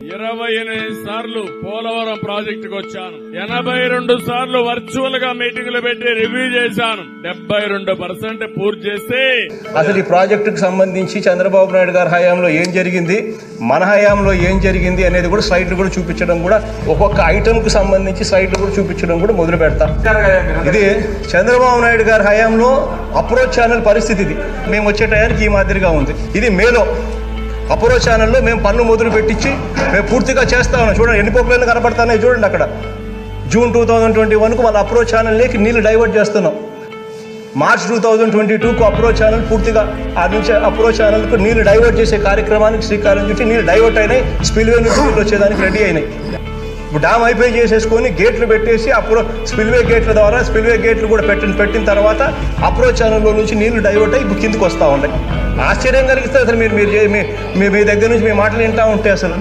28 సార్లు పోలవరం ప్రాజెక్టుకు వచ్చాను. 82 సార్లు వర్చువల్ గా మీటింగులు పెట్టి రివ్యూ చేశాను. 72% పూర్తి చేస్తే అసలు ఈ ప్రాజెక్టుకు సంబంధించి చంద్రబాబు నాయుడు గారి హయాంలో ఏం జరిగింది, మన హయాంలో ఏం జరిగింది అనేది కూడా స్లైడ్లు కూడా చూపించడం, కూడా ఒక్కొక్క ఐటమ్ కు సంబంధించి స్లైడ్లు కూడా చూపించడం కూడా మొదలు పెడతాం. ఇది చంద్రబాబు నాయుడు గారి హయాంలో అప్రోచ్ ఛానల్ పరిస్థితి. ఇది మేము వచ్చే టయానికి ఈ మాదిరిగా ఉంది. ఇది మేలో అప్రోచ్ ఛానల్లో మేము పన్ను మొదలు పెట్టించి మేము పూర్తిగా చేస్తా ఉన్నాం. చూడండి ఎన్ని పొక్కులైనా కనపడుతున్నాయి చూడండి. అక్కడ జూన్ 2021కు మన అప్రోచ్ ఛానల్లోకి నీళ్లు డైవర్ట్ చేస్తున్నాం. మార్చ్ 2022కు అప్రోచ్ ఛానల్ పూర్తిగా ఆ నుంచి అప్రోచ్ ఛానల్కు నీళ్లు డైవర్ట్ చేసే కార్యక్రమానికి శ్రీకారం చుట్టి నీళ్లు డైవర్ట్ అయినాయి. స్పిల్వే నుంచి నీళ్ళు వచ్చేదానికి రెడీ అయినాయి. ఇప్పుడు డ్యామ్ అయిపోయి చేసేసుకొని గేట్లు పెట్టేసి అప్పుడు స్పిల్వే గేట్ల ద్వారా స్పిల్వే గేట్లు కూడా పెట్టిన తర్వాత అప్రోచ్ ఛానల్లో నుంచి నీళ్లు డైవర్ట్ అయ్యి ఇప్పుడు కిందకు వస్తూ ఉన్నాయి. ఆశ్చర్యం కలిగిస్తే అసలు మీరు మీ దగ్గర నుంచి మీ మాటలు వింటూ ఉంటే అసలు